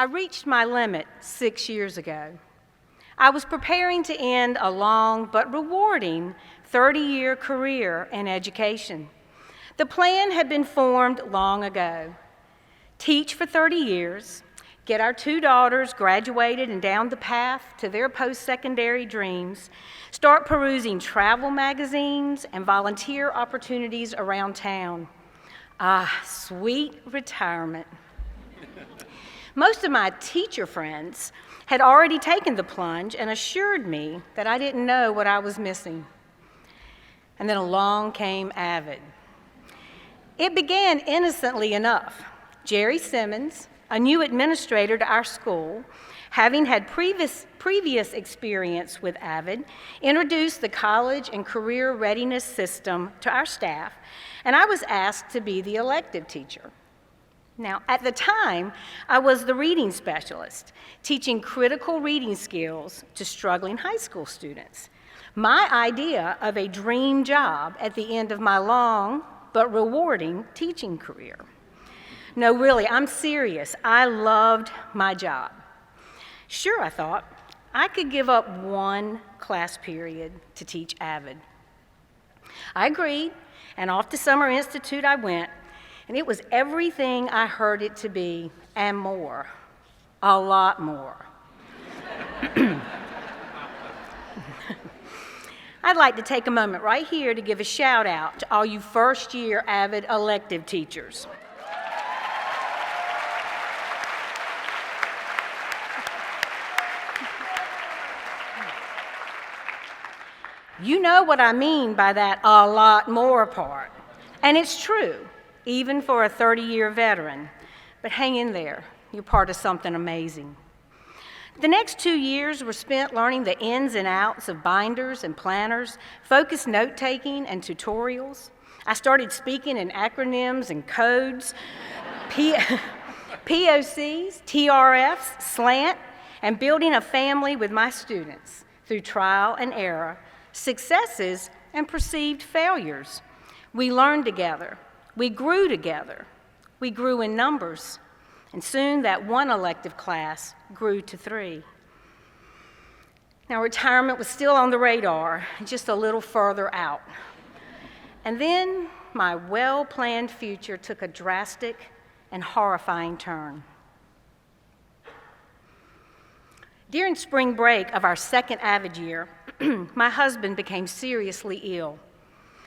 I reached my limit 6 years ago. I was preparing to end a long but rewarding 30-year career in education. The plan had been formed long ago. Teach for 30 years, get our 2 daughters graduated and down the path to their post-secondary dreams, start perusing travel magazines and volunteer opportunities around town. Ah, sweet retirement. Most of my teacher friends had already taken the plunge and assured me that I didn't know what I was missing. And then along came AVID. It began innocently enough. Jerry Simmons, a new administrator to our school, having had previous experience with AVID, introduced the college and career readiness system to our staff, and I was asked to be the elective teacher. Now, at the time, I was the reading specialist, teaching critical reading skills to struggling high school students. My idea of a dream job at the end of my long but rewarding teaching career. No, really, I'm serious. I loved my job. Sure, I thought, I could give up one class period to teach AVID. I agreed, and off to Summer Institute I went, and it was everything I heard it to be and more, a lot more. I'd like to take a moment right here to give a shout out to all you first-year AVID elective teachers. You know what I mean by that a lot more part. And it's true, even for a 30-year veteran. But hang in there, you're part of something amazing. The next 2 years were spent learning the ins and outs of binders and planners, focused note-taking and tutorials. I started speaking in acronyms and codes, POCs, TRFs, slant, and building a family with my students through trial and error, successes and perceived failures. We learned together. We grew together. We grew in numbers. And soon that one elective class grew to 3. Now, retirement was still on the radar, just a little further out. And then my well-planned future took a drastic and horrifying turn. During spring break of our second AVID year, my husband became seriously ill.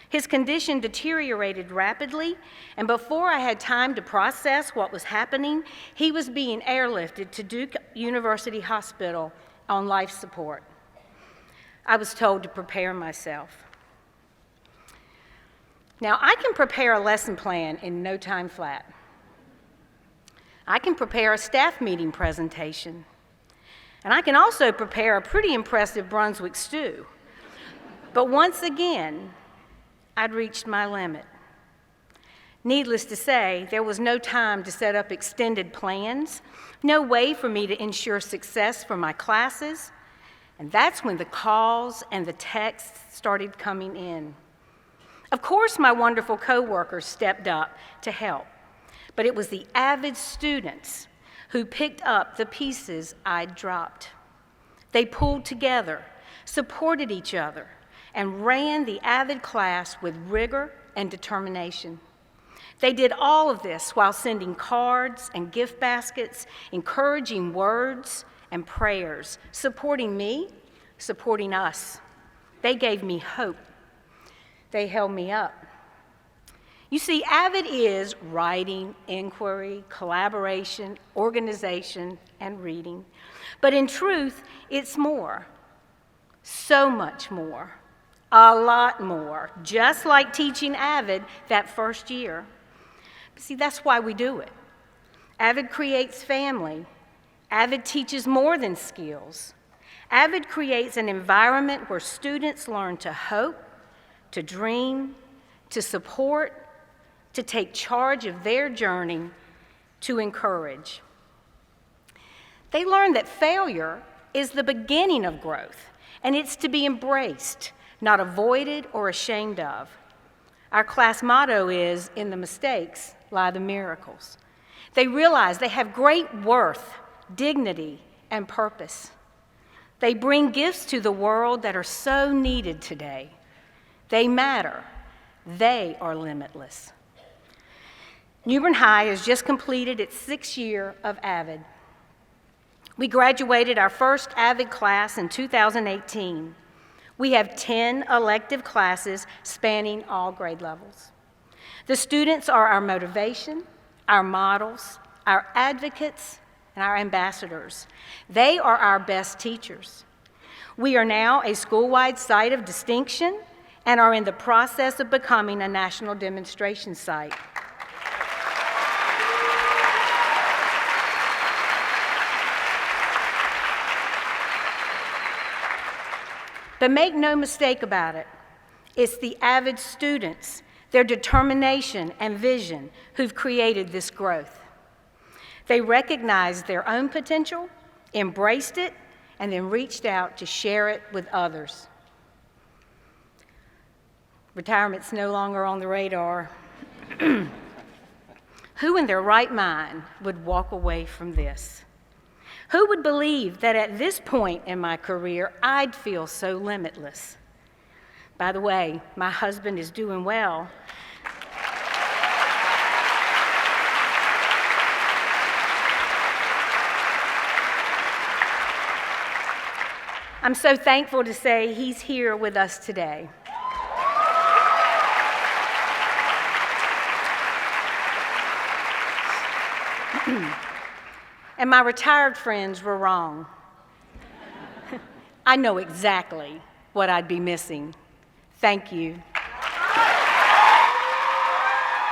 His condition deteriorated rapidly, and before I had time to process what was happening, he was being airlifted to Duke University Hospital on life support. I was told to prepare myself. Now, I can prepare a lesson plan in no time flat. I can prepare a staff meeting presentation. And I can also prepare a pretty impressive Brunswick stew. But once again, I'd reached my limit. Needless to say, there was no time to set up extended plans, no way for me to ensure success for my classes, and that's when the calls and the texts started coming in. Of course, my wonderful coworkers stepped up to help, but it was the AVID students who picked up the pieces I'd dropped. They pulled together, supported each other, and ran the AVID class with rigor and determination. They did all of this while sending cards and gift baskets, encouraging words and prayers, supporting me, supporting us. They gave me hope. They held me up. You see, AVID is writing, inquiry, collaboration, organization, and reading. But in truth, it's more, so much more, a lot more, just like teaching AVID that first year. But see, that's why we do it. AVID creates family. AVID teaches more than skills. AVID creates an environment where students learn to hope, to dream, to support, to take charge of their journey, to encourage. They learn that failure is the beginning of growth, and it's to be embraced, not avoided or ashamed of. Our class motto is, "In the mistakes lie the miracles." They realize they have great worth dignity, and purpose. They bring gifts to the world that are so needed today. They matter. They are limitless. New Bern High has just completed its 6th year of AVID. We graduated our first AVID class in 2018. We have 10 elective classes spanning all grade levels. The students are our motivation, our models, our advocates, and our ambassadors. They are our best teachers. We are now a school-wide site of distinction and are in the process of becoming a national demonstration site. But make no mistake about it, it's the AVID students, their determination and vision who've created this growth. They recognized their own potential, embraced it, and then reached out to share it with others. Retirement's no longer on the radar. Who in their right mind would walk away from this? Who would believe that at this point in my career, I'd feel so limitless? By the way, my husband is doing well. I'm so thankful to say he's here with us today. And my retired friends were wrong. I know exactly what I'd be missing. Thank you.